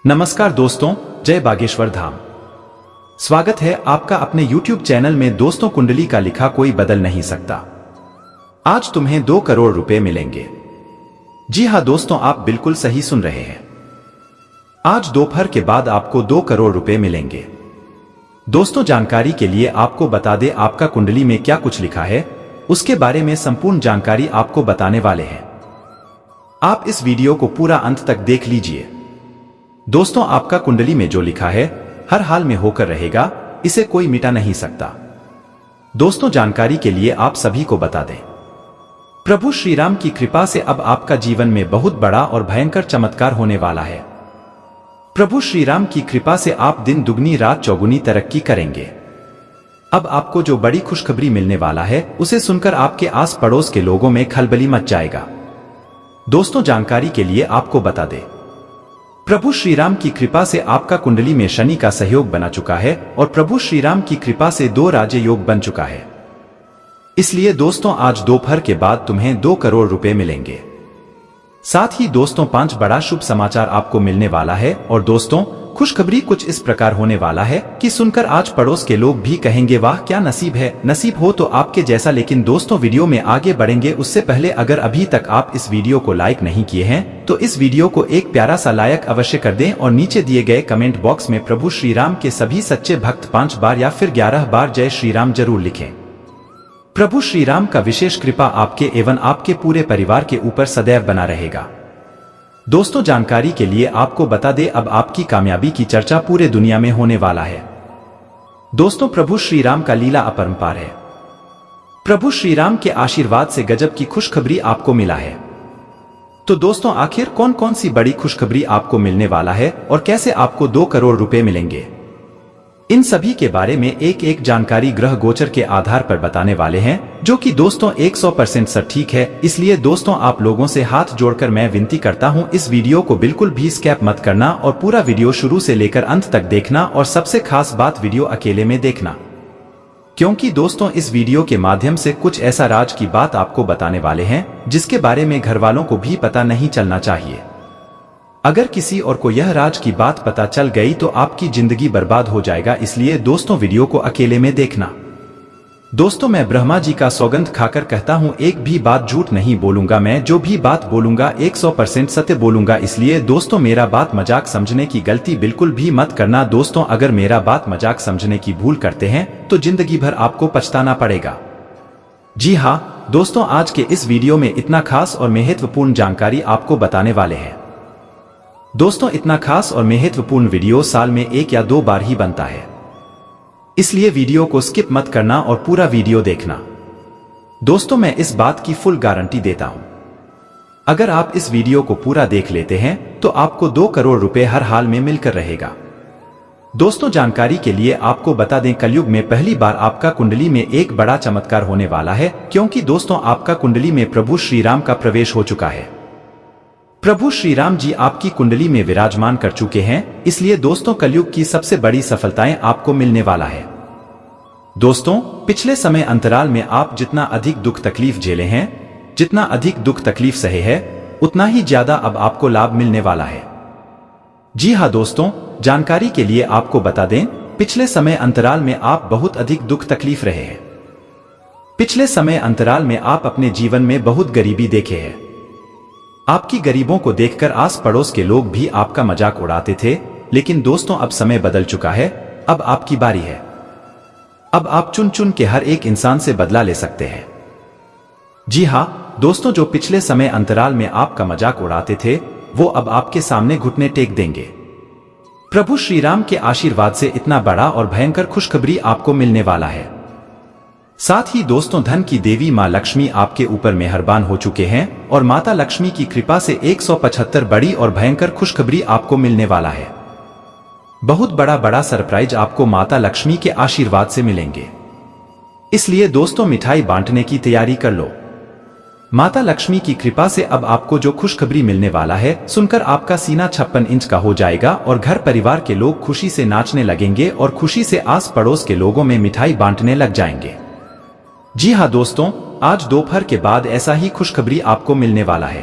नमस्कार दोस्तों, जय बागेश्वर धाम। स्वागत है आपका अपने YouTube चैनल में। दोस्तों, कुंडली का लिखा कोई बदल नहीं सकता। आज तुम्हें 2 करोड़ रुपए मिलेंगे। जी हां दोस्तों, आप बिल्कुल सही सुन रहे हैं। आज दोपहर के बाद आपको 2 करोड़ रुपए मिलेंगे। दोस्तों, जानकारी के लिए आपको बता दें आपका कुंडली में क्या कुछ लिखा है, उसके बारे में संपूर्ण जानकारी आपको बताने वाले हैं। आप इस वीडियो को पूरा अंत तक देख लीजिए। दोस्तों, आपका कुंडली में जो लिखा है हर हाल में होकर रहेगा, इसे कोई मिटा नहीं सकता। दोस्तों, जानकारी के लिए आप सभी को बता दें, प्रभु श्री राम की कृपा से अब आपका जीवन में बहुत बड़ा और भयंकर चमत्कार होने वाला है। प्रभु श्री राम की कृपा से आप दिन दुगनी रात चौगुनी तरक्की करेंगे। अब आपको जो बड़ी खुशखबरी मिलने वाला है, उसे सुनकर आपके आस पड़ोस के लोगों में खलबली मच जाएगा। दोस्तों, जानकारी के लिए आपको बता दें, प्रभु श्री राम की कृपा से आपका कुंडली में शनि का सहयोग बना चुका है और प्रभु श्री राम की कृपा से 2 राज योग बन चुका है। इसलिए दोस्तों, आज दोपहर के बाद तुम्हें 2 करोड़ रुपए मिलेंगे। साथ ही दोस्तों, 5 बड़ा शुभ समाचार आपको मिलने वाला है। और दोस्तों, खुशखबरी कुछ इस प्रकार होने वाला है कि सुनकर आज पड़ोस के लोग भी कहेंगे, वाह क्या नसीब है। नसीब हो तो आपके जैसा। लेकिन दोस्तों, वीडियो में आगे बढ़ेंगे उससे पहले अगर अभी तक आप इस वीडियो को लाइक नहीं किए हैं तो इस वीडियो को एक प्यारा सा लाइक अवश्य कर दें और नीचे दिए गए कमेंट बॉक्स में प्रभु श्री राम के सभी सच्चे भक्त 5 बार या फिर 11 बार जय श्री राम जरूर लिखें। प्रभु श्री राम का विशेष कृपा आपके एवं आपके पूरे परिवार के ऊपर सदैव बना रहेगा। दोस्तों, जानकारी के लिए आपको बता दें, अब आपकी कामयाबी की चर्चा पूरे दुनिया में होने वाला है। दोस्तों, प्रभु श्री राम का लीला अपरंपार है। प्रभु श्री राम के आशीर्वाद से गजब की खुशखबरी आपको मिला है। तो दोस्तों, आखिर कौन कौन सी बड़ी खुशखबरी आपको मिलने वाला है और कैसे आपको 2 करोड़ रुपए मिलेंगे, इन सभी के बारे में एक एक जानकारी ग्रह गोचर के आधार पर बताने वाले हैं, जो कि दोस्तों 100% सटीक है। इसलिए दोस्तों, आप लोगों से हाथ जोड़कर मैं विनती करता हूं, इस वीडियो को बिल्कुल भी स्किप मत करना और पूरा वीडियो शुरू से लेकर अंत तक देखना। और सबसे खास बात, वीडियो अकेले में देखना, क्योंकि दोस्तों इस वीडियो के माध्यम से कुछ ऐसा राज की बात आपको बताने वाले हैं जिसके बारे में घर वालों को भी पता नहीं चलना चाहिए। अगर किसी और को यह राज की बात पता चल गई तो आपकी जिंदगी बर्बाद हो जाएगा। इसलिए दोस्तों, वीडियो को अकेले में देखना। दोस्तों, मैं ब्रह्मा जी का सौगंध खाकर कहता हूं, एक भी बात झूठ नहीं बोलूंगा। मैं जो भी बात बोलूंगा 100% सत्य बोलूंगा। इसलिए दोस्तों, मेरा बात मजाक समझने की गलती बिल्कुल भी मत करना। दोस्तों, अगर मेरा बात मजाक समझने की भूल करते हैं तो जिंदगी भर आपको पछताना पड़ेगा। जी हाँ दोस्तों, आज के इस वीडियो में इतना खास और महत्वपूर्ण जानकारी आपको बताने वाले हैं। दोस्तों, इतना खास और महत्वपूर्ण वीडियो साल में 1 या 2 बार ही बनता है, इसलिए वीडियो को स्किप मत करना और पूरा वीडियो देखना। दोस्तों, मैं इस बात की फुल गारंटी देता हूं, अगर आप इस वीडियो को पूरा देख लेते हैं तो आपको 2 करोड़ रुपए हर हाल में मिलकर रहेगा। दोस्तों, जानकारी के लिए आपको बता दें, कलयुग में पहली बार आपका कुंडली में एक बड़ा चमत्कार होने वाला है, क्योंकि दोस्तों आपका कुंडली में प्रभु श्री राम का प्रवेश हो चुका है। प्रभु श्री राम जी आपकी कुंडली में विराजमान कर चुके हैं। इसलिए दोस्तों, कलयुग की सबसे बड़ी सफलताएं आपको मिलने वाला है। दोस्तों, पिछले समय अंतराल में आप जितना अधिक दुख तकलीफ झेले हैं, जितना अधिक दुख तकलीफ सहे हैं, उतना ही ज्यादा अब आपको लाभ मिलने वाला है। जी हां दोस्तों, जानकारी के लिए आपको बता दें, पिछले समय अंतराल में आप बहुत अधिक दुख तकलीफ रहे हैं। पिछले समय अंतराल में आप अपने जीवन में बहुत गरीबी देखे हैं। आपकी गरीबों को देखकर आस पड़ोस के लोग भी आपका मजाक उड़ाते थे। लेकिन दोस्तों, अब समय बदल चुका है। अब आपकी बारी है। अब आप चुन चुन के हर एक इंसान से बदला ले सकते हैं। जी हां दोस्तों, जो पिछले समय अंतराल में आपका मजाक उड़ाते थे, वो अब आपके सामने घुटने टेक देंगे। प्रभु श्री राम के आशीर्वाद से इतना बड़ा और भयंकर खुशखबरी आपको मिलने वाला है। साथ ही दोस्तों, धन की देवी मां लक्ष्मी आपके ऊपर मेहरबान हो चुके हैं और माता लक्ष्मी की कृपा से 175 बड़ी और भयंकर खुशखबरी आपको मिलने वाला है। बहुत बड़ा सरप्राइज आपको माता लक्ष्मी के आशीर्वाद से मिलेंगे। इसलिए दोस्तों, मिठाई बांटने की तैयारी कर लो। माता लक्ष्मी की कृपा से अब आपको जो खुशखबरी मिलने वाला है, सुनकर आपका सीना 56 इंच का हो जाएगा और घर परिवार के लोग खुशी से नाचने लगेंगे और खुशी से आस पड़ोस के लोगों में मिठाई बांटने लग जाएंगे। जी हां दोस्तों, आज दोपहर के बाद ऐसा ही खुशखबरी आपको मिलने वाला है।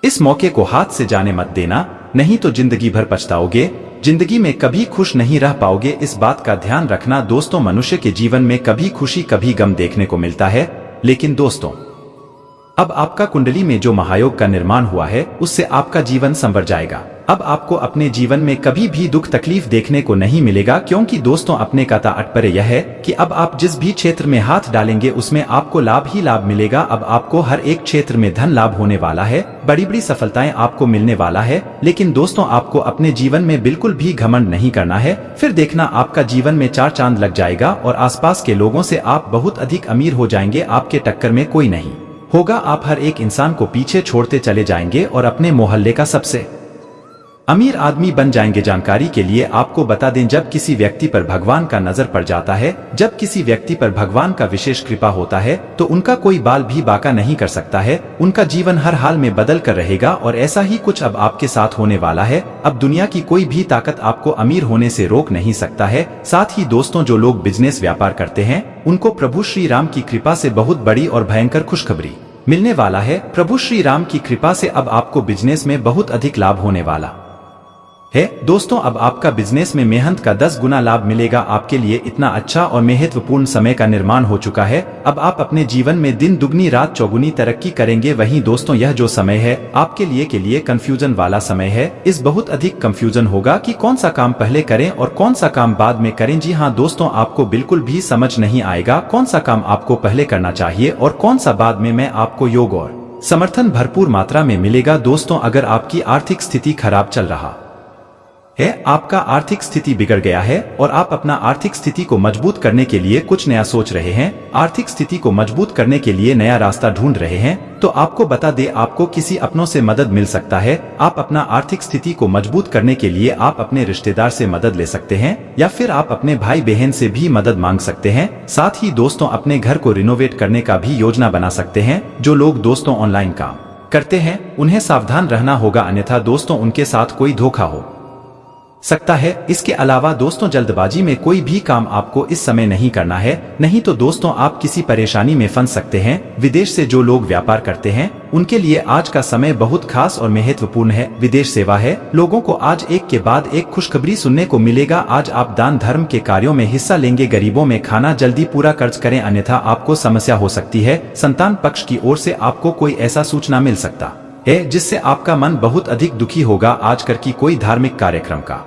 इस मौके को हाथ से जाने मत देना। नहीं तो जिंदगी भर पछताओगे, जिंदगी में कभी खुश नहीं रह पाओगे। इस बात का ध्यान रखना दोस्तों। मनुष्य के जीवन में कभी खुशी कभी गम देखने को मिलता है, लेकिन दोस्तों अब आपका कुंडली में जो महायोग का निर्माण हुआ है उससे आपका जीवन संवर जाएगा। अब आपको अपने जीवन में कभी भी दुख तकलीफ देखने को नहीं मिलेगा, क्योंकि दोस्तों अपने का तात्पर्य यह है कि अब आप जिस भी क्षेत्र में हाथ डालेंगे उसमें आपको लाभ ही लाभ मिलेगा। अब आपको हर एक क्षेत्र में धन लाभ होने वाला है, बड़ी बड़ी सफलताएं आपको मिलने वाला है। लेकिन दोस्तों आपको अपने जीवन में बिल्कुल भी घमंड नहीं करना है, फिर देखना आपका जीवन में चार चांद लग जाएगा और आसपास के लोगों से आप बहुत अधिक अमीर हो जाएंगे। आपके टक्कर में कोई नहीं होगा, आप हर एक इंसान को पीछे छोड़ते चले जाएंगे और अपने मोहल्ले का सबसे अमीर आदमी बन जाएंगे। जानकारी के लिए आपको बता दें, जब किसी व्यक्ति पर भगवान का नजर पड़ जाता है, जब किसी व्यक्ति पर भगवान का विशेष कृपा होता है तो उनका कोई बाल भी बाका नहीं कर सकता है, उनका जीवन हर हाल में बदल कर रहेगा। और ऐसा ही कुछ अब आपके साथ होने वाला है। अब दुनिया की कोई भी ताकत आपको अमीर होने से रोक नहीं सकता है। साथ ही दोस्तों जो लोग बिजनेस व्यापार करते हैं उनको प्रभु श्री राम की कृपा से बहुत बड़ी और भयंकर खुशखबरी मिलने वाला है। प्रभु श्री राम की कृपा से अब आपको बिजनेस में बहुत अधिक लाभ होने वाला है। दोस्तों अब आपका बिजनेस में मेहनत का 10 गुना लाभ मिलेगा। आपके लिए इतना अच्छा और महत्वपूर्ण समय का निर्माण हो चुका है। अब आप अपने जीवन में दिन दुगनी रात चौगुनी तरक्की करेंगे। वहीं दोस्तों यह जो समय है आपके लिए कंफ्यूजन वाला समय है। इस बहुत अधिक कंफ्यूजन होगा कि कौन सा काम पहले करें और कौन सा काम बाद में करें। जी हाँ दोस्तों, आपको बिल्कुल भी समझ नहीं आएगा कौन सा काम आपको पहले करना चाहिए और कौन सा बाद में आपको योग और समर्थन भरपूर मात्रा में मिलेगा। दोस्तों अगर आपकी आर्थिक स्थिति खराब चल रहा है, आपका आर्थिक स्थिति बिगड़ गया है और आप अपना आर्थिक स्थिति को मजबूत करने के लिए कुछ नया सोच रहे हैं, आर्थिक स्थिति को मजबूत करने के लिए नया रास्ता ढूंढ रहे हैं, तो आपको बता दे आपको किसी अपनों से मदद मिल सकता है। आप अपना आर्थिक स्थिति को मजबूत करने के लिए आप अपने रिश्तेदार से मदद ले सकते हैं या फिर आप अपने भाई बहन से भी मदद मांग सकते हैं। साथ ही दोस्तों अपने घर को रिनोवेट करने का भी योजना बना सकते हैं। जो लोग दोस्तों ऑनलाइन काम करते हैं उन्हें सावधान रहना होगा, अन्यथा दोस्तों उनके साथ कोई धोखा हो सकता है। इसके अलावा दोस्तों जल्दबाजी में कोई भी काम आपको इस समय नहीं करना है, नहीं तो दोस्तों आप किसी परेशानी में फंस सकते हैं। विदेश से जो लोग व्यापार करते हैं उनके लिए आज का समय बहुत खास और महत्वपूर्ण है। विदेश सेवा है, लोगों को आज एक के बाद एक खुशखबरी सुनने को मिलेगा। आज आप दान धर्म के कार्यों में हिस्सा लेंगे, गरीबों में खाना जल्दी पूरा कर्ज करें, अन्यथा आपको समस्या हो सकती है। संतान पक्ष की ओर से आपको कोई ऐसा सूचना मिल सकता है जिससे आपका मन बहुत अधिक दुखी होगा। आजकल की कोई धार्मिक कार्यक्रम का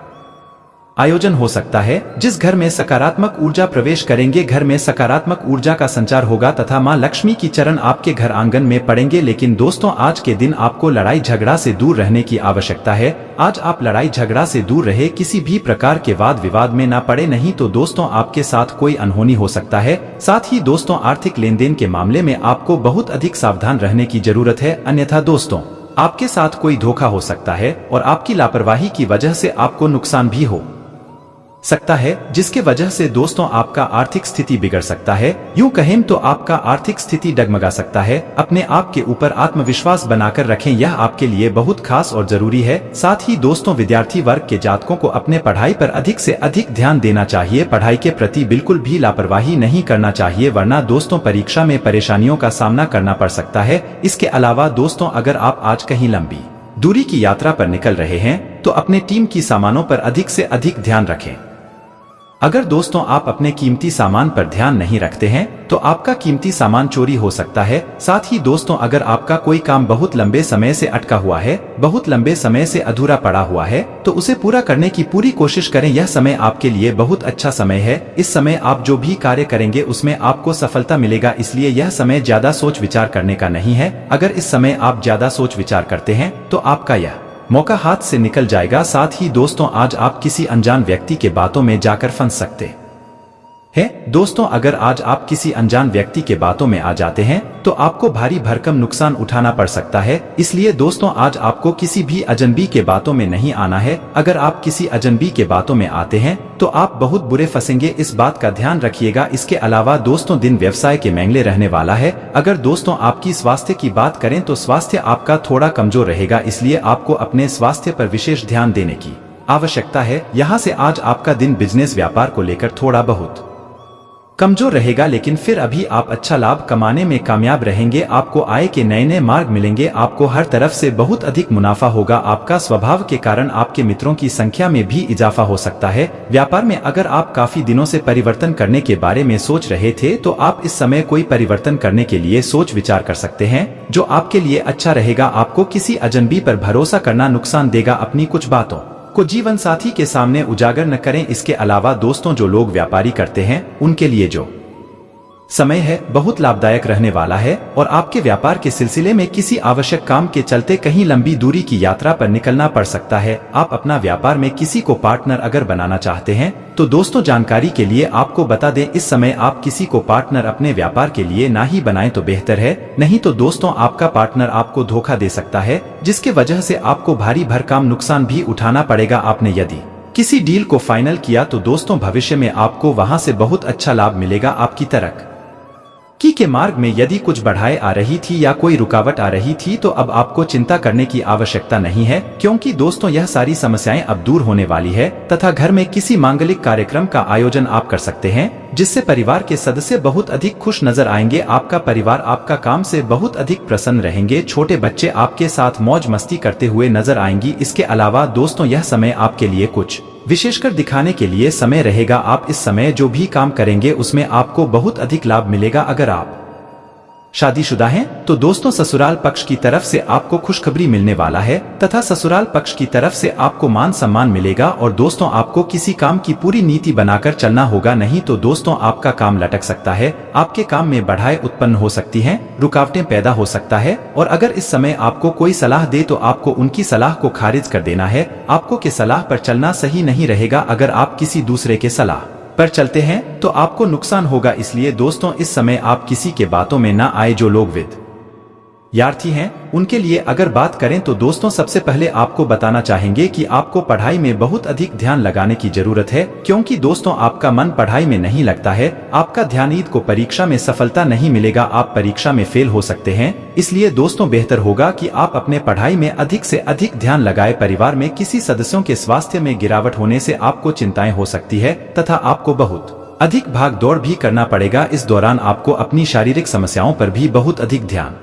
आयोजन हो सकता है जिस घर में सकारात्मक ऊर्जा प्रवेश करेंगे, घर में सकारात्मक ऊर्जा का संचार होगा तथा मां लक्ष्मी की चरण आपके घर आंगन में पड़ेंगे। लेकिन दोस्तों आज के दिन आपको लड़ाई झगड़ा से दूर रहने की आवश्यकता है। आज आप लड़ाई झगड़ा से दूर रहे, किसी भी प्रकार के वाद विवाद में ना पड़े, नहीं तो दोस्तों आपके साथ कोई अनहोनी हो सकता है। साथ ही दोस्तों आर्थिक लेन देन के मामले में आपको बहुत अधिक सावधान रहने की जरूरत है, अन्यथा दोस्तों आपके साथ कोई धोखा हो सकता है और आपकी लापरवाही की वजह से आपको नुकसान भी हो सकता है, जिसके वजह से दोस्तों आपका आर्थिक स्थिति बिगड़ सकता है। यूं कहें तो आपका आर्थिक स्थिति डगमगा सकता है। अपने आप के ऊपर आत्मविश्वास बनाकर रखें, यह आपके लिए बहुत खास और जरूरी है। साथ ही दोस्तों विद्यार्थी वर्ग के जातकों को अपने पढ़ाई पर अधिक से अधिक ध्यान देना चाहिए। पढ़ाई के प्रति बिल्कुल भी लापरवाही नहीं करना चाहिए, वरना दोस्तों परीक्षा में परेशानियों का सामना करना पड़ सकता है। इसके अलावा दोस्तों अगर आप आज कहीं लंबी दूरी की यात्रा पर निकल रहे हैं तो अपने टीम की सामानों पर अधिक से अधिक ध्यान रखें। अगर दोस्तों आप अपने कीमती सामान पर ध्यान नहीं रखते हैं तो आपका कीमती सामान चोरी हो सकता है। साथ ही दोस्तों अगर आपका कोई काम बहुत लंबे समय से अटका हुआ है, बहुत लंबे समय से अधूरा पड़ा हुआ है, तो उसे पूरा करने की पूरी कोशिश करें। यह समय आपके लिए बहुत अच्छा समय है। इस समय आप जो भी कार्य करेंगे उसमें आपको सफलता मिलेगा, इसलिए यह समय ज्यादा सोच विचार करने का नहीं है। अगर इस समय आप ज्यादा सोच विचार करते हैं तो आपका यह मौका हाथ से निकल जाएगा। साथ ही दोस्तों आज आप किसी अनजान व्यक्ति के बातों में जाकर फंस सकते हैं। दोस्तों अगर आज आप किसी अनजान व्यक्ति के बातों में आ जाते हैं तो आपको भारी भरकम नुकसान उठाना पड़ सकता है। इसलिए दोस्तों आज आपको किसी भी अजनबी के बातों में नहीं आना है। अगर आप किसी अजनबी के बातों में आते हैं तो आप बहुत बुरे फंसेंगे, इस बात का ध्यान रखिएगा। इसके अलावा दोस्तों दिन व्यवसाय के मैंगले रहने वाला है। अगर दोस्तों आपकी स्वास्थ्य की बात करें तो स्वास्थ्य आपका थोड़ा कमजोर रहेगा, इसलिए आपको अपने स्वास्थ्य पर विशेष ध्यान देने की आवश्यकता है। यहाँ से आज आपका दिन बिजनेस व्यापार को लेकर थोड़ा बहुत कमजोर रहेगा, लेकिन फिर अभी आप अच्छा लाभ कमाने में कामयाब रहेंगे। आपको आय के नए नए मार्ग मिलेंगे, आपको हर तरफ से बहुत अधिक मुनाफा होगा। आपका स्वभाव के कारण आपके मित्रों की संख्या में भी इजाफा हो सकता है। व्यापार में अगर आप काफी दिनों से परिवर्तन करने के बारे में सोच रहे थे तो आप इस समय कोई परिवर्तन करने के लिए सोच विचार कर सकते हैं, जो आपके लिए अच्छा रहेगा। आपको किसी अजनबी पर भरोसा करना नुकसान देगा। अपनी कुछ बातों को जीवन साथी के सामने उजागर न करें। इसके अलावा दोस्तों, जो लोग व्यापारी करते हैं उनके लिए जो समय है बहुत लाभदायक रहने वाला है, और आपके व्यापार के सिलसिले में किसी आवश्यक काम के चलते कहीं लंबी दूरी की यात्रा पर निकलना पड़ सकता है। आप अपना व्यापार में किसी को पार्टनर अगर बनाना चाहते हैं तो दोस्तों, जानकारी के लिए आपको बता दें, इस समय आप किसी को पार्टनर अपने व्यापार के लिए ना ही बनाएं तो बेहतर है। नहीं तो दोस्तों, आपका पार्टनर आपको धोखा दे सकता है, जिसके वजह से आपको भारी भरकम नुकसान भी उठाना पड़ेगा। आपने यदि किसी डील को फाइनल किया तो दोस्तों, भविष्य में आपको वहां से बहुत अच्छा लाभ मिलेगा। आपकी तरक्की के मार्ग में यदि कुछ बढ़ाई आ रही थी या कोई रुकावट आ रही थी तो अब आपको चिंता करने की आवश्यकता नहीं है, क्योंकि दोस्तों यह सारी समस्याएं अब दूर होने वाली है। तथा घर में किसी मांगलिक कार्यक्रम का आयोजन आप कर सकते हैं, जिससे परिवार के सदस्य बहुत अधिक खुश नजर आएंगे। आपका परिवार आपका काम से बहुत अधिक प्रसन्न रहेंगे। छोटे बच्चे आपके साथ मौज मस्ती करते हुए नजर आएंगी। इसके अलावा दोस्तों, यह समय आपके लिए कुछ विशेषकर दिखाने के लिए समय रहेगा। आप इस समय जो भी काम करेंगे उसमें आपको बहुत अधिक लाभ मिलेगा। अगर आप शादीशुदा हैं तो दोस्तों, ससुराल पक्ष की तरफ से आपको खुशखबरी मिलने वाला है तथा ससुराल पक्ष की तरफ से आपको मान सम्मान मिलेगा। और दोस्तों, आपको किसी काम की पूरी नीति बनाकर चलना होगा, नहीं तो दोस्तों आपका काम लटक सकता है। आपके काम में बाधाएं उत्पन्न हो सकती हैं, रुकावटें पैदा हो सकता है। और अगर इस समय आपको कोई सलाह दे तो आपको उनकी सलाह को खारिज कर देना है। आपको के सलाह पर चलना सही नहीं रहेगा। अगर आप किसी दूसरे के सलाह पर चलते हैं तो आपको नुकसान होगा। इसलिए दोस्तों, इस समय आप किसी के बातों में ना आए। जो लोग विद्यार्थी हैं उनके लिए अगर बात करें तो दोस्तों, सबसे पहले आपको बताना चाहेंगे कि आपको पढ़ाई में बहुत अधिक ध्यान लगाने की जरूरत है, क्योंकि दोस्तों आपका मन पढ़ाई में नहीं लगता है। आपका ध्यान ईद को परीक्षा में सफलता नहीं मिलेगा, आप परीक्षा में फेल हो सकते हैं। इसलिए दोस्तों, बेहतर होगा कि आप अपने पढ़ाई में अधिक से अधिक ध्यान लगाए। परिवार में किसी सदस्यों के स्वास्थ्य में गिरावट होने से आपको चिंताएं हो सकती है तथा आपको बहुत अधिक भाग दौड़ भी करना पड़ेगा। इस दौरान आपको अपनी शारीरिक समस्याओं पर भी बहुत अधिक ध्यान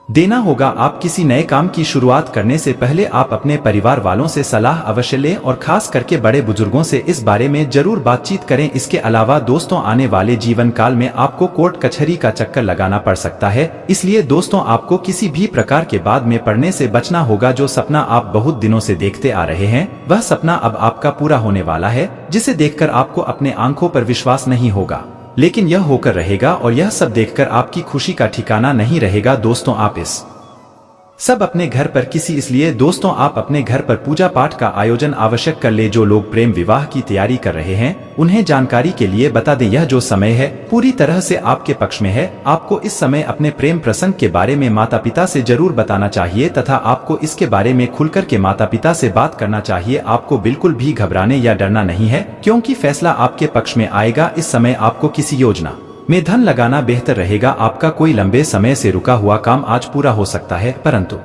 देना होगा। आप किसी नए काम की शुरुआत करने से पहले आप अपने परिवार वालों से सलाह अवश्य लें और खास करके बड़े बुजुर्गों से इस बारे में जरूर बातचीत करें। इसके अलावा दोस्तों, आने वाले जीवन काल में आपको कोर्ट कचहरी का चक्कर लगाना पड़ सकता है। इसलिए दोस्तों, आपको किसी भी प्रकार के बाद में पड़ने से बचना होगा। जो सपना आप बहुत दिनों से देखते आ रहे हैं वह सपना अब आपका पूरा होने वाला है, जिसे देखकर आपको अपने आंखों पर विश्वास नहीं होगा, लेकिन यह होकर रहेगा। और यह सब देखकर आपकी खुशी का ठिकाना नहीं रहेगा। दोस्तों, आप इस सब अपने घर पर इसलिए दोस्तों, आप अपने घर पर पूजा पाठ का आयोजन आवश्यक कर ले। जो लोग प्रेम विवाह की तैयारी कर रहे हैं उन्हें जानकारी के लिए बता दें, यह जो समय है पूरी तरह से आपके पक्ष में है। आपको इस समय अपने प्रेम प्रसंग के बारे में माता पिता से जरूर बताना चाहिए तथा आपको इसके बारे में खुलकर के माता पिता से बात करना चाहिए। आपको बिल्कुल भी घबराने या डरना नहीं है, क्योंकि फैसला आपके पक्ष में आएगा। इस समय आपको किसी योजना में धन लगाना बेहतर रहेगा। आपका कोई लंबे समय से रुका हुआ काम आज पूरा हो सकता है, परंतु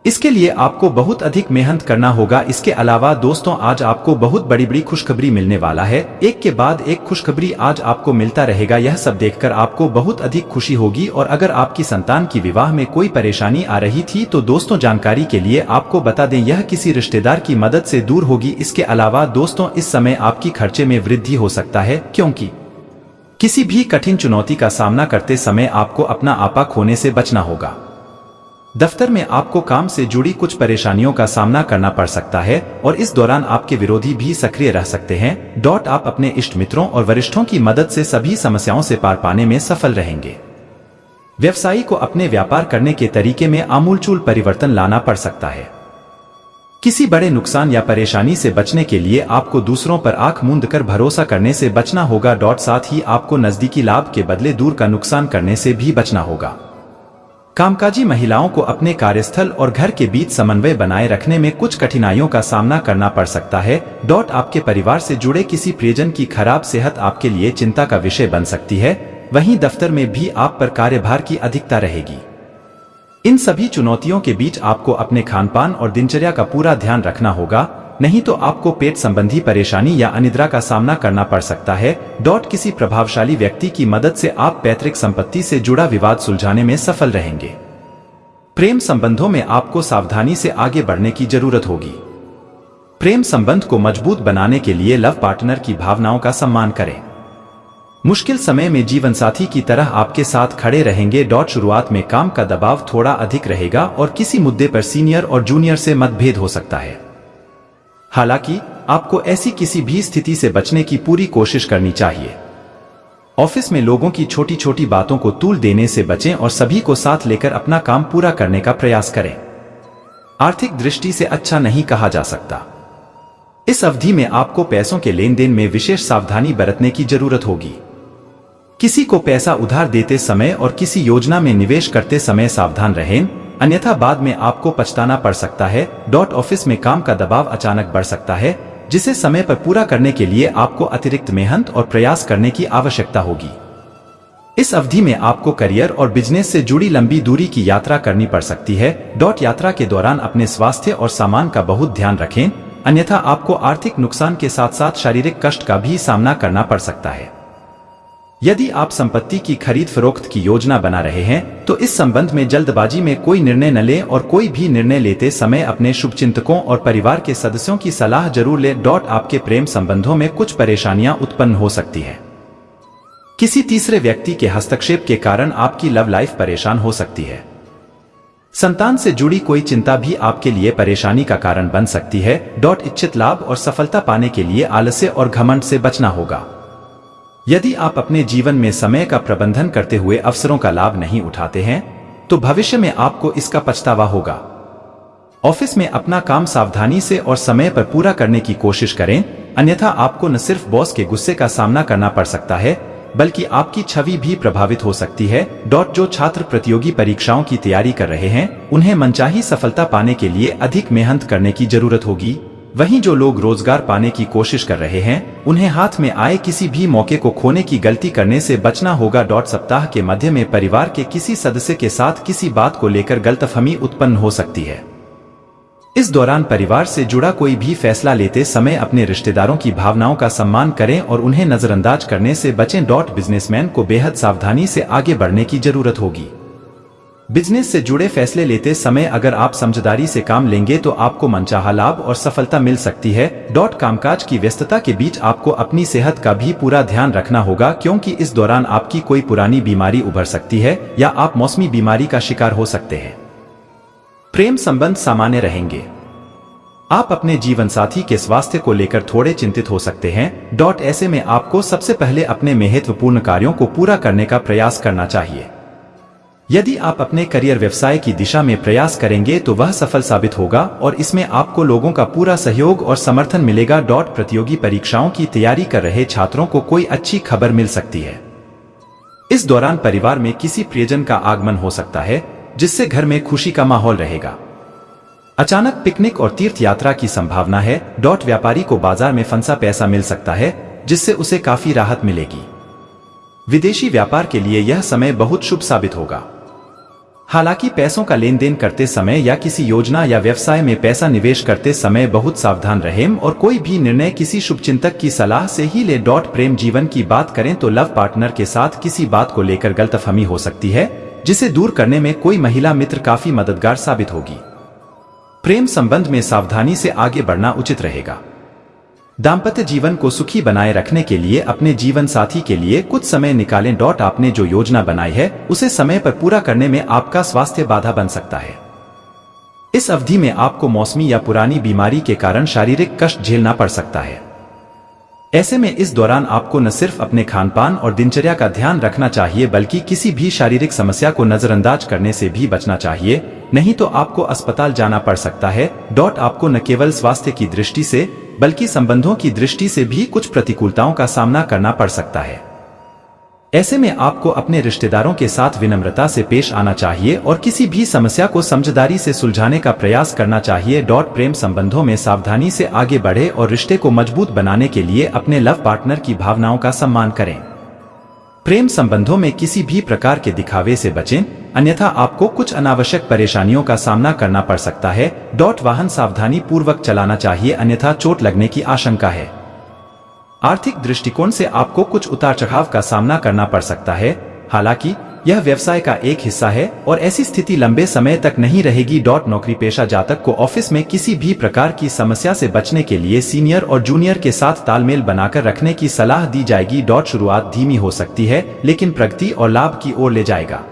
इसके लिए आपको बहुत अधिक मेहनत करना होगा। इसके अलावा दोस्तों, आज आपको बहुत बड़ी बड़ी खुशखबरी मिलने वाला है। एक के बाद एक खुशखबरी आज आपको मिलता रहेगा। यह सब देखकर आपको बहुत अधिक खुशी होगी। और अगर आपकी संतान की विवाह में कोई परेशानी आ रही थी तो दोस्तों, जानकारी के लिए आपको बता दें, यह किसी रिश्तेदार की मदद से दूर होगी। इसके अलावा दोस्तों, इस समय आपकी खर्चे में वृद्धि हो सकता है, क्योंकि किसी भी कठिन चुनौती का सामना करते समय आपको अपना आपा खोने से बचना होगा। दफ्तर में आपको काम से जुड़ी कुछ परेशानियों का सामना करना पड़ सकता है और इस दौरान आपके विरोधी भी सक्रिय रह सकते हैं। आप अपने इष्ट मित्रों और वरिष्ठों की मदद से सभी समस्याओं से पार पाने में सफल रहेंगे। व्यवसायी को अपने व्यापार करने के तरीके में आमूलचूल परिवर्तन लाना पड़ सकता है। किसी बड़े नुकसान या परेशानी से बचने के लिए आपको दूसरों पर आंख मूंद कर भरोसा करने से बचना होगा। साथ ही आपको नजदीकी लाभ के बदले दूर का नुकसान करने से भी बचना होगा। कामकाजी महिलाओं को अपने कार्यस्थल और घर के बीच समन्वय बनाए रखने में कुछ कठिनाइयों का सामना करना पड़ सकता है। आपके परिवार से जुड़े किसी प्रियजन की खराब सेहत आपके लिए चिंता का विषय बन सकती है। वहीं दफ्तर में भी आप पर कार्यभार की अधिकता रहेगी। इन सभी चुनौतियों के बीच आपको अपने खानपान और दिनचर्या का पूरा ध्यान रखना होगा। नहीं तो आपको पेट संबंधी परेशानी या अनिद्रा का सामना करना पड़ सकता है। किसी प्रभावशाली व्यक्ति की मदद से आप पैतृक संपत्ति से जुड़ा विवाद सुलझाने में सफल रहेंगे। प्रेम संबंधों में आपको सावधानी से आगे बढ़ने की जरूरत होगी। प्रेम संबंध को मजबूत बनाने के लिए लव पार्टनर की भावनाओं का सम्मान करें। मुश्किल समय में जीवनसाथी की तरह आपके साथ खड़े रहेंगे। शुरुआत में काम का दबाव थोड़ा अधिक रहेगा और किसी मुद्दे पर सीनियर और जूनियर से मतभेद हो सकता है। हालांकि आपको ऐसी किसी भी स्थिति से बचने की पूरी कोशिश करनी चाहिए। ऑफिस में लोगों की छोटी छोटी बातों को तूल देने से बचें और सभी को साथ लेकर अपना काम पूरा करने का प्रयास करें। आर्थिक दृष्टि से अच्छा नहीं कहा जा सकता। इस अवधि में आपको पैसों के लेन देन में विशेष सावधानी बरतने की जरूरत होगी। किसी को पैसा उधार देते समय और किसी योजना में निवेश करते समय सावधान रहें, अन्यथा बाद में आपको पछताना पड़ सकता है। ऑफिस में काम का दबाव अचानक बढ़ सकता है, जिसे समय पर पूरा करने के लिए आपको अतिरिक्त मेहनत और प्रयास करने की आवश्यकता होगी। इस अवधि में आपको करियर और बिजनेस से जुड़ी लंबी दूरी की यात्रा करनी पड़ सकती है। यात्रा के दौरान अपने स्वास्थ्य और सामान का बहुत ध्यान रखें, अन्यथा आपको आर्थिक नुकसान के साथ साथ शारीरिक कष्ट का भी सामना करना पड़ सकता है। यदि आप संपत्ति की खरीद फरोख्त की योजना बना रहे हैं तो इस संबंध में जल्दबाजी में कोई निर्णय न लें और कोई भी निर्णय लेते समय अपने शुभचिंतकों और परिवार के सदस्यों की सलाह जरूर लें। आपके प्रेम संबंधों में कुछ परेशानियां उत्पन्न हो सकती है। किसी तीसरे व्यक्ति के हस्तक्षेप के कारण आपकी लव लाइफ परेशान हो सकती है। संतान से जुड़ी कोई चिंता भी आपके लिए परेशानी का कारण बन सकती है। इच्छित लाभ और सफलता पाने के लिए आलस्य और घमंड से बचना होगा। यदि आप अपने जीवन में समय का प्रबंधन करते हुए अवसरों का लाभ नहीं उठाते हैं तो भविष्य में आपको इसका पछतावा होगा। ऑफिस में अपना काम सावधानी से और समय पर पूरा करने की कोशिश करें, अन्यथा आपको न सिर्फ बॉस के गुस्से का सामना करना पड़ सकता है बल्कि आपकी छवि भी प्रभावित हो सकती है। जो छात्र प्रतियोगी परीक्षाओं की तैयारी कर रहे हैं उन्हें मनचाही सफलता पाने के लिए अधिक मेहनत करने की जरूरत होगी। वहीं जो लोग रोजगार पाने की कोशिश कर रहे हैं उन्हें हाथ में आए किसी भी मौके को खोने की गलती करने से बचना होगा। सप्ताह के मध्य में परिवार के किसी सदस्य के साथ किसी बात को लेकर गलतफहमी उत्पन्न हो सकती है। इस दौरान परिवार से जुड़ा कोई भी फैसला लेते समय अपने रिश्तेदारों की भावनाओं का सम्मान करें और उन्हें नजरअंदाज करने से बचें। बिजनेसमैन को बेहद सावधानी से आगे बढ़ने की जरूरत होगी। बिजनेस से जुड़े फैसले लेते समय अगर आप समझदारी से काम लेंगे तो आपको मनचाहा लाभ और सफलता मिल सकती है। कामकाज की व्यस्तता के बीच आपको अपनी सेहत का भी पूरा ध्यान रखना होगा, क्योंकि इस दौरान आपकी कोई पुरानी बीमारी उभर सकती है या आप मौसमी बीमारी का शिकार हो सकते हैं। प्रेम संबंध सामान्य रहेंगे। आप अपने जीवन साथी के स्वास्थ्य को लेकर थोड़े चिंतित हो सकते हैं। ऐसे में आपको सबसे पहले अपने महत्वपूर्ण कार्यों को पूरा करने का प्रयास करना चाहिए। यदि आप अपने करियर व्यवसाय की दिशा में प्रयास करेंगे तो वह सफल साबित होगा और इसमें आपको लोगों का पूरा सहयोग और समर्थन मिलेगा। प्रतियोगी परीक्षाओं की तैयारी कर रहे छात्रों को कोई अच्छी खबर मिल सकती है। इस दौरान परिवार में किसी प्रियजन का आगमन हो सकता है जिससे घर में खुशी का माहौल रहेगा। अचानक पिकनिक और तीर्थ यात्रा की संभावना है। व्यापारी को बाजार में फंसा पैसा मिल सकता है जिससे उसे काफी राहत मिलेगी। विदेशी व्यापार के लिए यह समय बहुत शुभ साबित होगा। हालांकि पैसों का लेन देन करते समय या किसी योजना या व्यवसाय में पैसा निवेश करते समय बहुत सावधान रहें और कोई भी निर्णय किसी शुभचिंतक की सलाह से ही ले। प्रेम जीवन की बात करें तो लव पार्टनर के साथ किसी बात को लेकर गलतफहमी हो सकती है, जिसे दूर करने में कोई महिला मित्र काफी मददगार साबित होगी। प्रेम संबंध में सावधानी से आगे बढ़ना उचित रहेगा। दाम्पत्य जीवन को सुखी बनाए रखने के लिए अपने जीवन साथी के लिए कुछ समय निकालें। आपने जो योजना बनाई है उसे समय पर पूरा करने में आपका स्वास्थ्य बाधा बन सकता है। इस अवधि में आपको मौसमी या पुरानी बीमारी के कारण शारीरिक कष्ट झेलना पड़ सकता है। ऐसे में इस दौरान आपको न सिर्फ अपने खानपान और दिनचर्या का ध्यान रखना चाहिए बल्कि किसी भी शारीरिक समस्या को नजरअंदाज करने से भी बचना चाहिए, नहीं तो आपको अस्पताल जाना पड़ सकता है। आपको न केवल स्वास्थ्य की दृष्टि से बल्कि संबंधों की दृष्टि से भी कुछ प्रतिकूलताओं का सामना करना पड़ सकता है। ऐसे में आपको अपने रिश्तेदारों के साथ विनम्रता से पेश आना चाहिए और किसी भी समस्या को समझदारी से सुलझाने का प्रयास करना चाहिए। प्रेम संबंधों में सावधानी से आगे बढ़े और रिश्ते को मजबूत बनाने के लिए अपने लव पार्टनर की भावनाओं का सम्मान करें। प्रेम संबंधों में किसी भी प्रकार के दिखावे से बचें, अन्यथा आपको कुछ अनावश्यक परेशानियों का सामना करना पड़ सकता है। वाहन सावधानी पूर्वक चलाना चाहिए, अन्यथा चोट लगने की आशंका है। आर्थिक दृष्टिकोण से आपको कुछ उतार चढ़ाव का सामना करना पड़ सकता है, हालांकि यह व्यवसाय का एक हिस्सा है और ऐसी स्थिति लंबे समय तक नहीं रहेगी। नौकरी पेशा जातक को ऑफिस में किसी भी प्रकार की समस्या से बचने के लिए सीनियर और जूनियर के साथ तालमेल बनाकर रखने की सलाह दी जाएगी। शुरुआत धीमी हो सकती है लेकिन प्रगति और लाभ की ओर ले जाएगा।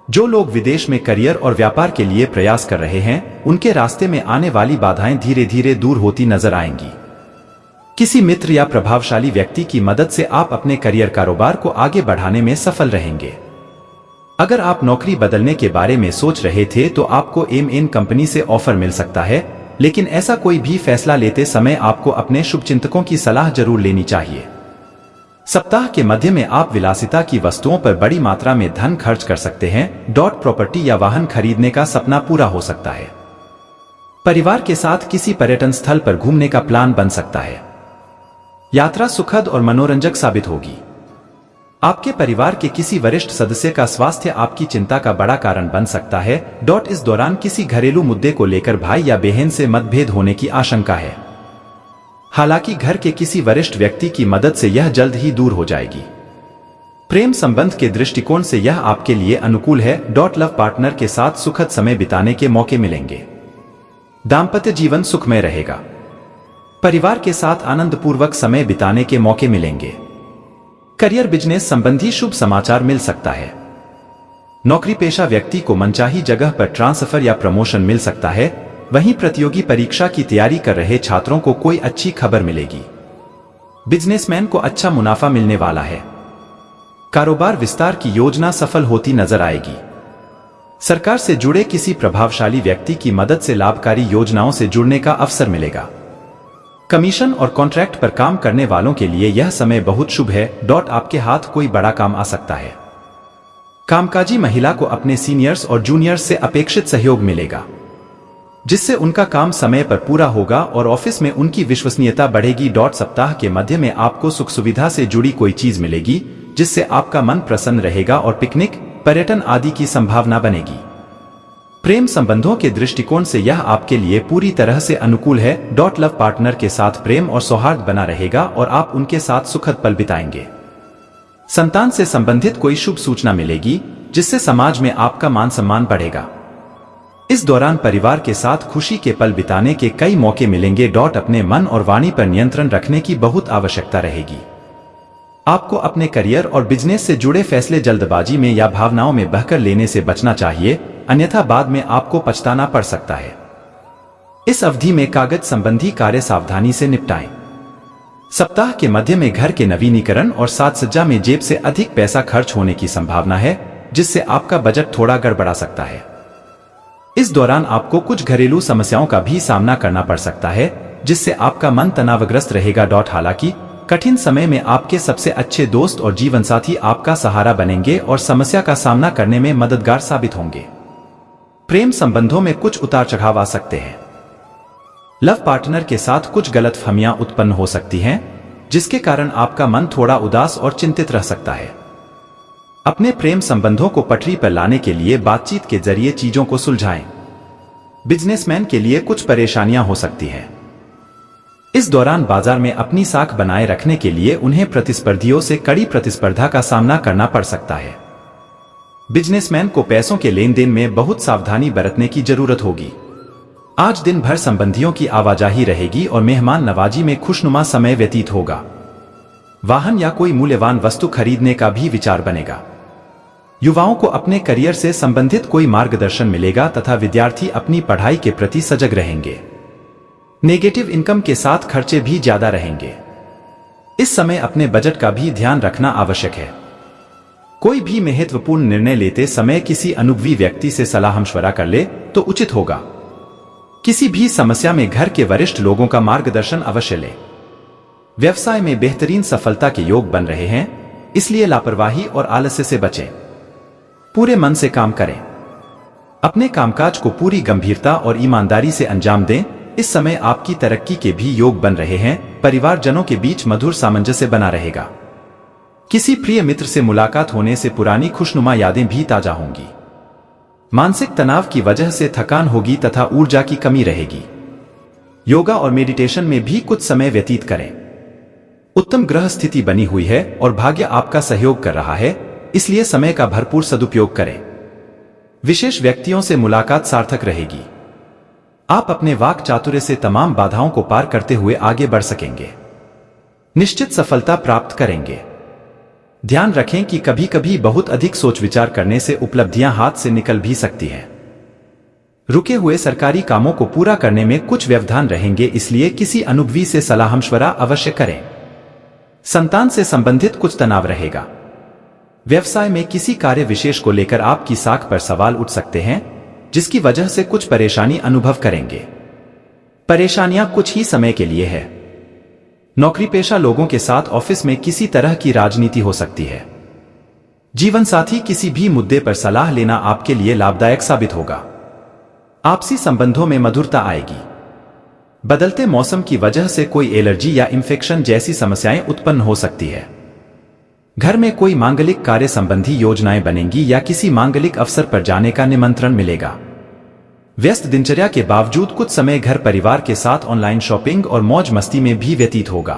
जो लोग विदेश में करियर और व्यापार के लिए प्रयास कर रहे हैं, उनके रास्ते में आने वाली बाधाएं धीरे धीरे दूर होती नजर आएंगी। किसी मित्र या प्रभावशाली व्यक्ति की मदद से आप अपने करियर कारोबार को आगे बढ़ाने में सफल रहेंगे। अगर आप नौकरी बदलने के बारे में सोच रहे थे तो आपको एमएन कंपनी से ऑफर मिल सकता है, लेकिन ऐसा कोई भी फैसला लेते समय आपको अपने शुभचिंतकों की सलाह जरूर लेनी चाहिए। सप्ताह के मध्य में आप विलासिता की वस्तुओं पर बड़ी मात्रा में धन खर्च कर सकते हैं। प्रॉपर्टी या वाहन खरीदने का सपना पूरा हो सकता है। परिवार के साथ किसी पर्यटन स्थल पर घूमने का प्लान बन सकता है। यात्रा सुखद और मनोरंजक साबित होगी। आपके परिवार के किसी वरिष्ठ सदस्य का स्वास्थ्य आपकी चिंता का बड़ा कारण बन सकता है। इस दौरान किसी घरेलू मुद्दे को लेकर भाई या बहन से मतभेद होने की आशंका है, हालांकि घर के किसी वरिष्ठ व्यक्ति की मदद से यह जल्द ही दूर हो जाएगी। प्रेम संबंध के दृष्टिकोण से यह आपके लिए अनुकूल है। लव पार्टनर के साथ सुखद समय बिताने के मौके मिलेंगे। दाम्पत्य जीवन सुखमय रहेगा। परिवार के साथ आनंदपूर्वक समय बिताने के मौके मिलेंगे। करियर बिजनेस संबंधी शुभ समाचार मिल सकता है। नौकरी पेशा व्यक्ति को मनचाही जगह पर ट्रांसफर या प्रमोशन मिल सकता है। वहीं प्रतियोगी परीक्षा की तैयारी कर रहे छात्रों को कोई अच्छी खबर मिलेगी। बिजनेसमैन को अच्छा मुनाफा मिलने वाला है। कारोबार विस्तार की योजना सफल होती नजर आएगी। सरकार से जुड़े किसी प्रभावशाली व्यक्ति की मदद से लाभकारी योजनाओं से जुड़ने का अवसर मिलेगा। कमीशन और कॉन्ट्रैक्ट पर काम करने वालों के लिए यह समय बहुत शुभ है। आपके हाथ कोई बड़ा काम आ सकता है। कामकाजी महिला को अपने सीनियर्स और जूनियर्स से अपेक्षित सहयोग मिलेगा, जिससे उनका काम समय पर पूरा होगा और ऑफिस में उनकी विश्वसनीयता बढ़ेगी। सप्ताह के मध्य में आपको सुख सुविधा से जुड़ी कोई चीज मिलेगी, जिससे आपका मन प्रसन्न रहेगा और पिकनिक, पर्यटन आदि की संभावना बनेगी। प्रेम संबंधों के दृष्टिकोण से यह आपके लिए पूरी तरह से अनुकूल है। लव पार्टनर के साथ प्रेम और सौहार्द बना रहेगा और आप उनके साथ सुखद पल बिताएंगे। संतान से संबंधित कोई शुभ सूचना मिलेगी, जिससे समाज में आपका मान सम्मान बढ़ेगा। इस दौरान परिवार के साथ खुशी के पल बिताने के कई मौके मिलेंगे। अपने मन और वाणी पर नियंत्रण रखने की बहुत आवश्यकता रहेगी। आपको अपने करियर और बिजनेस से जुड़े फैसले जल्दबाजी में या भावनाओं में बहकर लेने से बचना चाहिए, अन्यथा बाद में आपको पछताना पड़ सकता है। इस अवधि में कागज संबंधी कार्य सावधानी से निपटाएं। सप्ताह के मध्य में घर के नवीनीकरण और साज सज्जा में जेब से अधिक पैसा खर्च होने की संभावना है, जिससे आपका बजट थोड़ा गड़बड़ा सकता है। इस दौरान आपको कुछ घरेलू समस्याओं का भी सामना करना पड़ सकता है, जिससे आपका मन तनावग्रस्त रहेगा। हालांकि कठिन समय में आपके सबसे अच्छे दोस्त और जीवन साथी आपका सहारा बनेंगे और समस्या का सामना करने में मददगार साबित होंगे। प्रेम संबंधों में कुछ उतार चढ़ाव आ सकते हैं। लव पार्टनर के साथ कुछ गलतफहमियां उत्पन्न हो सकती हैं, जिसके कारण आपका मन थोड़ा उदास और चिंतित रह सकता है। अपने प्रेम संबंधों को पटरी पर लाने के लिए बातचीत के जरिए चीजों को सुलझाएं। बिजनेसमैन के लिए कुछ परेशानियां हो सकती हैं। इस दौरान बाजार में अपनी साख बनाए रखने के लिए उन्हें प्रतिस्पर्धियों से कड़ी प्रतिस्पर्धा का सामना करना पड़ सकता है। बिजनेसमैन को पैसों के लेन देन में बहुत सावधानी बरतने की जरूरत होगी। आज दिन भर संबंधियों की आवाजाही रहेगी और मेहमान नवाजी में खुशनुमा समय व्यतीत होगा। वाहन या कोई मूल्यवान वस्तु खरीदने का भी विचार बनेगा। युवाओं को अपने करियर से संबंधित कोई मार्गदर्शन मिलेगा तथा विद्यार्थी अपनी पढ़ाई के प्रति सजग रहेंगे। नेगेटिव इनकम के साथ खर्चे भी ज्यादा रहेंगे। इस समय अपने बजट का भी ध्यान रखना आवश्यक है। कोई भी महत्वपूर्ण निर्णय लेते समय किसी अनुभवी व्यक्ति से सलाह मशवरा कर ले तो उचित होगा। किसी भी समस्या में घर के वरिष्ठ लोगों का मार्गदर्शन अवश्य ले। व्यवसाय में बेहतरीन सफलता के योग बन रहे हैं, इसलिए लापरवाही और आलस्य से बचें। पूरे मन से काम करें। अपने कामकाज को पूरी गंभीरता और ईमानदारी से अंजाम दें। इस समय आपकी तरक्की के भी योग बन रहे हैं। परिवारजनों के बीच मधुर सामंजस्य बना रहेगा। किसी प्रिय मित्र से मुलाकात होने से पुरानी खुशनुमा यादें भी ताजा होंगी। मानसिक तनाव की वजह से थकान होगी तथा ऊर्जा की कमी रहेगी। योगा और मेडिटेशन में भी कुछ समय व्यतीत करें। उत्तम ग्रह स्थिति बनी हुई है और भाग्य आपका सहयोग कर रहा है, इसलिए समय का भरपूर सदुपयोग करें। विशेष व्यक्तियों से मुलाकात सार्थक रहेगी। आप अपने वाक चातुर्य से तमाम बाधाओं को पार करते हुए आगे बढ़ सकेंगे। निश्चित सफलता प्राप्त करेंगे। ध्यान रखें कि कभी कभी बहुत अधिक सोच विचार करने से उपलब्धियां हाथ से निकल भी सकती हैं। रुके हुए सरकारी कामों को पूरा करने में कुछ व्यवधान रहेंगे, इसलिए किसी अनुभवी से सलाह मशवरा अवश्य करें। संतान से संबंधित कुछ तनाव रहेगा। व्यवसाय में किसी कार्य विशेष को लेकर आपकी साख पर सवाल उठ सकते हैं, जिसकी वजह से कुछ परेशानी अनुभव करेंगे। परेशानियां कुछ ही समय के लिए है। नौकरी पेशा लोगों के साथ ऑफिस में किसी तरह की राजनीति हो सकती है। जीवन साथी किसी भी मुद्दे पर सलाह लेना आपके लिए लाभदायक साबित होगा। आपसी संबंधों में मधुरता आएगी। बदलते मौसम की वजह से कोई एलर्जी या इंफेक्शन जैसी समस्याएं उत्पन्न हो सकती है। घर में कोई मांगलिक कार्य संबंधी योजनाएं बनेंगी या किसी मांगलिक अवसर पर जाने का निमंत्रण मिलेगा। व्यस्त दिनचर्या के बावजूद कुछ समय घर परिवार के साथ ऑनलाइन शॉपिंग और मौज मस्ती में भी व्यतीत होगा।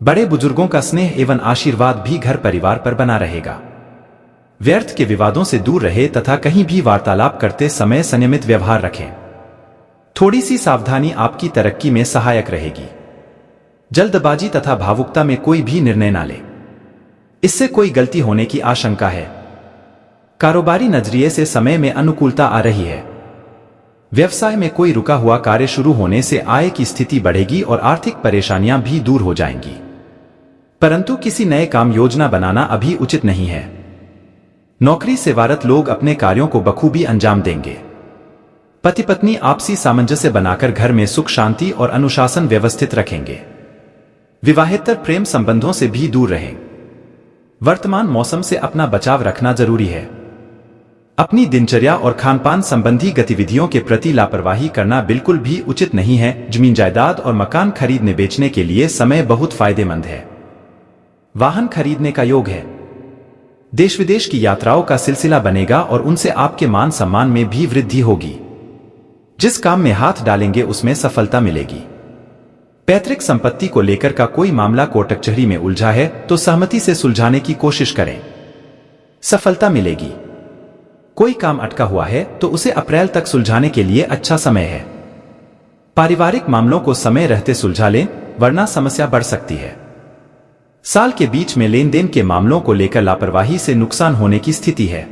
बड़े बुजुर्गों का स्नेह एवं आशीर्वाद भी घर परिवार पर बना रहेगा। व्यर्थ के विवादों से दूर रहे तथा कहीं भी वार्तालाप करते समय संयमित व्यवहार रखें। थोड़ी सी सावधानी आपकी तरक्की में सहायक रहेगी। जल्दबाजी तथा भावुकता में कोई भी निर्णय ना लें, इससे कोई गलती होने की आशंका है। कारोबारी नजरिए से समय में अनुकूलता आ रही है। व्यवसाय में कोई रुका हुआ कार्य शुरू होने से आय की स्थिति बढ़ेगी और आर्थिक परेशानियां भी दूर हो जाएंगी। परंतु किसी नए काम योजना बनाना अभी उचित नहीं है। नौकरी सेवारत लोग अपने कार्यों को बखूबी अंजाम देंगे। पति पत्नी आपसी सामंजस्य बनाकर घर में सुख शांति और अनुशासन व्यवस्थित रखेंगे। विवाहेतर प्रेम संबंधों से भी दूर रहें। वर्तमान मौसम से अपना बचाव रखना जरूरी है। अपनी दिनचर्या और खानपान संबंधी गतिविधियों के प्रति लापरवाही करना बिल्कुल भी उचित नहीं है। जमीन जायदाद और मकान खरीदने बेचने के लिए समय बहुत फायदेमंद है। वाहन खरीदने का योग है। देश विदेश की यात्राओं का सिलसिला बनेगा और उनसे आपके मान सम्मान में भी वृद्धि होगी। जिस काम में हाथ डालेंगे उसमें सफलता मिलेगी। पैतृक संपत्ति को लेकर का कोई मामला कोर्ट कचहरी में उलझा है तो सहमति से सुलझाने की कोशिश करें, सफलता मिलेगी। कोई काम अटका हुआ है तो उसे अप्रैल तक सुलझाने के लिए अच्छा समय है। पारिवारिक मामलों को समय रहते सुलझा लें, वरना समस्या बढ़ सकती है। साल के बीच में लेन देन के मामलों को लेकर लापरवाही से नुकसान होने की स्थिति है।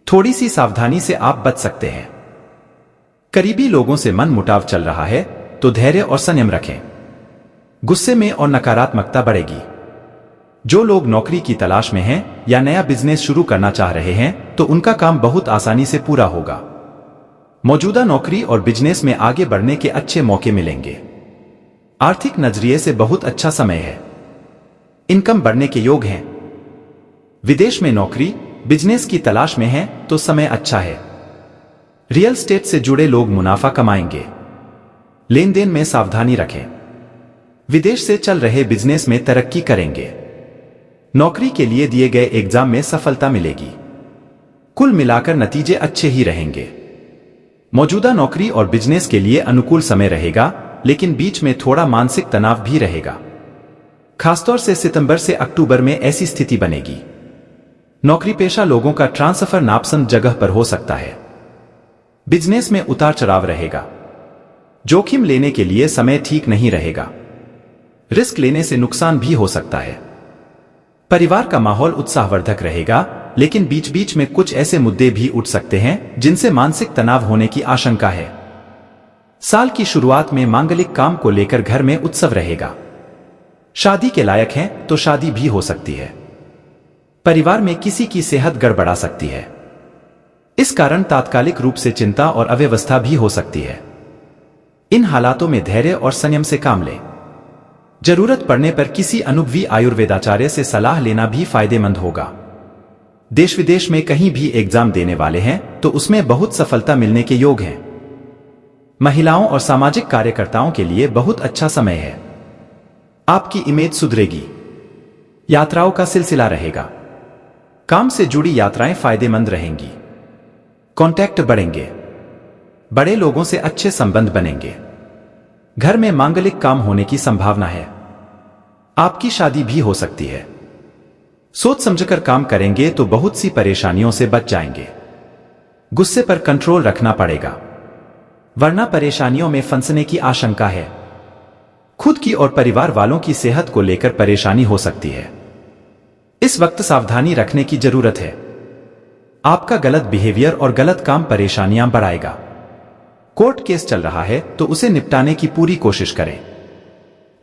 थोड़ी सी सावधानी से आप बच सकते हैं। करीबी लोगों से मन मुटाव चल रहा है तो धैर्य और संयम रखें। गुस्से में और नकारात्मकता बढ़ेगी। जो लोग नौकरी की तलाश में हैं या नया बिजनेस शुरू करना चाह रहे हैं तो उनका काम बहुत आसानी से पूरा होगा। मौजूदा नौकरी और बिजनेस में आगे बढ़ने के अच्छे मौके मिलेंगे। आर्थिक नजरिए से बहुत अच्छा समय है। इनकम बढ़ने के योग हैं। विदेश में नौकरी बिजनेस की तलाश में हैं तो समय अच्छा है। रियल एस्टेट से जुड़े लोग मुनाफा कमाएंगे। लेन देन में सावधानी रखें। विदेश से चल रहे बिजनेस में तरक्की करेंगे। नौकरी के लिए दिए गए एग्जाम में सफलता मिलेगी। कुल मिलाकर नतीजे अच्छे ही रहेंगे। मौजूदा नौकरी और बिजनेस के लिए अनुकूल समय रहेगा, लेकिन बीच में थोड़ा मानसिक तनाव भी रहेगा। खासतौर से सितंबर से अक्टूबर में ऐसी स्थिति बनेगी। नौकरी पेशा लोगों का ट्रांसफर नापसंद जगह पर हो सकता है। बिजनेस में उतार चढ़ाव रहेगा। जोखिम लेने के लिए समय ठीक नहीं रहेगा। रिस्क लेने से नुकसान भी हो सकता है। परिवार का माहौल उत्साहवर्धक रहेगा, लेकिन बीच बीच में कुछ ऐसे मुद्दे भी उठ सकते हैं जिनसे मानसिक तनाव होने की आशंका है। साल की शुरुआत में मांगलिक काम को लेकर घर में उत्सव रहेगा। शादी के लायक हैं तो शादी भी हो सकती है। परिवार में किसी की सेहत गड़बड़ा सकती है। इस कारण तात्कालिक रूप से चिंता और अव्यवस्था भी हो सकती है। इन हालातों में धैर्य और संयम से काम लें। जरूरत पड़ने पर किसी अनुभवी आयुर्वेदाचार्य से सलाह लेना भी फायदेमंद होगा। देश विदेश में कहीं भी एग्जाम देने वाले हैं तो उसमें बहुत सफलता मिलने के योग हैं। महिलाओं और सामाजिक कार्यकर्ताओं के लिए बहुत अच्छा समय है। आपकी इमेज सुधरेगी। यात्राओं का सिलसिला रहेगा। काम से जुड़ी यात्राएं फायदेमंद रहेंगी। कॉन्टैक्ट बढ़ेंगे। बड़े लोगों से अच्छे संबंध बनेंगे। घर में मांगलिक काम होने की संभावना है। आपकी शादी भी हो सकती है। सोच समझकर काम करेंगे तो बहुत सी परेशानियों से बच जाएंगे। गुस्से पर कंट्रोल रखना पड़ेगा, वरना परेशानियों में फंसने की आशंका है। खुद की और परिवार वालों की सेहत को लेकर परेशानी हो सकती है। इस वक्त सावधानी रखने की जरूरत है। आपका गलत बिहेवियर और गलत काम परेशानियां बढ़ाएगा। कोर्ट केस चल रहा है तो उसे निपटाने की पूरी कोशिश करें।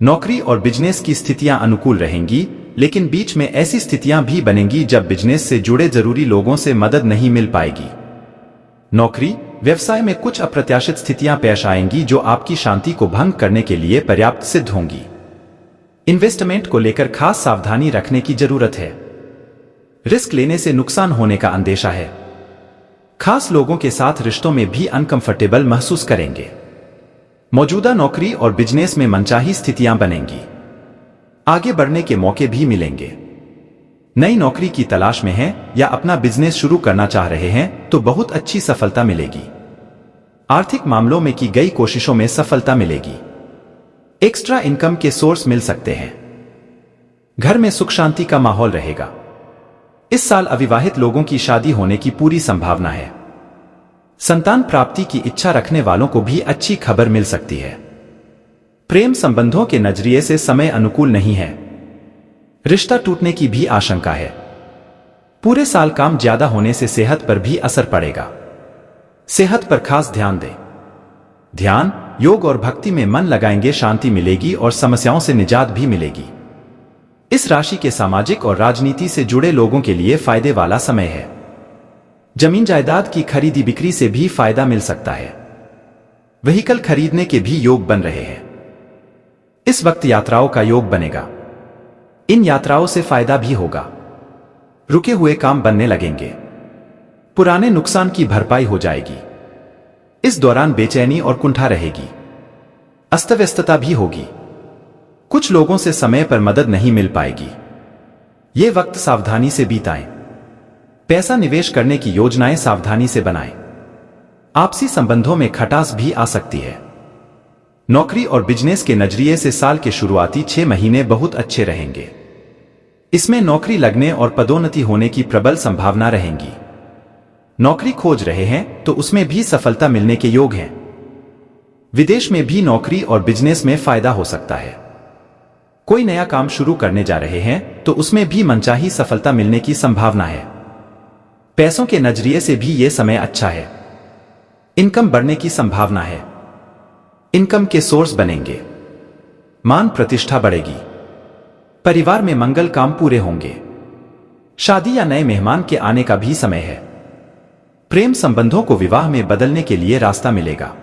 नौकरी और बिजनेस की स्थितियां अनुकूल रहेंगी, लेकिन बीच में ऐसी स्थितियां भी बनेंगी जब बिजनेस से जुड़े जरूरी लोगों से मदद नहीं मिल पाएगी। नौकरी व्यवसाय में कुछ अप्रत्याशित स्थितियां पेश आएंगी जो आपकी शांति को भंग करने के लिए पर्याप्त सिद्ध होंगी। इन्वेस्टमेंट को लेकर खास सावधानी रखने की जरूरत है। रिस्क लेने से नुकसान होने का अंदेशा है। खास लोगों के साथ रिश्तों में भी अनकंफर्टेबल महसूस करेंगे। मौजूदा नौकरी और बिजनेस में मनचाही स्थितियां बनेंगी। आगे बढ़ने के मौके भी मिलेंगे। नई नौकरी की तलाश में हैं या अपना बिजनेस शुरू करना चाह रहे हैं तो बहुत अच्छी सफलता मिलेगी। आर्थिक मामलों में की गई कोशिशों में सफलता मिलेगी। एक्स्ट्रा इनकम के सोर्स मिल सकते हैं। घर में सुख शांति का माहौल रहेगा। इस साल अविवाहित लोगों की शादी होने की पूरी संभावना है। संतान प्राप्ति की इच्छा रखने वालों को भी अच्छी खबर मिल सकती है। प्रेम संबंधों के नजरिए से समय अनुकूल नहीं है। रिश्ता टूटने की भी आशंका है। पूरे साल काम ज्यादा होने से सेहत पर भी असर पड़ेगा। सेहत पर खास ध्यान दें। ध्यान, योग और भक्ति में मन लगाएंगे, शांति मिलेगी और समस्याओं से निजात भी मिलेगी। इस राशि के सामाजिक और राजनीति से जुड़े लोगों के लिए फायदे वाला समय है। जमीन जायदाद की खरीदी बिक्री से भी फायदा मिल सकता है। व्हीकल खरीदने के भी योग बन रहे हैं। इस वक्त यात्राओं का योग बनेगा। इन यात्राओं से फायदा भी होगा। रुके हुए काम बनने लगेंगे। पुराने नुकसान की भरपाई हो जाएगी। इस दौरान बेचैनी और कुंठा रहेगी। अस्तव्यस्तता भी होगी। कुछ लोगों से समय पर मदद नहीं मिल पाएगी। ये वक्त सावधानी से बीताएं। पैसा निवेश करने की योजनाएं सावधानी से बनाएं। आपसी संबंधों में खटास भी आ सकती है। नौकरी और बिजनेस के नजरिए से साल के शुरुआती 6 महीने बहुत अच्छे रहेंगे। इसमें नौकरी लगने और पदोन्नति होने की प्रबल संभावना रहेंगी। नौकरी खोज रहे हैं तो उसमें भी सफलता मिलने के योग हैं। विदेश में भी नौकरी और बिजनेस में फायदा हो सकता है। कोई नया काम शुरू करने जा रहे हैं तो उसमें भी मनचाही सफलता मिलने की संभावना है। पैसों के नजरिए से भी यह समय अच्छा है। इनकम बढ़ने की संभावना है। इनकम के सोर्स बनेंगे। मान प्रतिष्ठा बढ़ेगी। परिवार में मंगल काम पूरे होंगे। शादी या नए मेहमान के आने का भी समय है। प्रेम संबंधों को विवाह में बदलने के लिए रास्ता मिलेगा।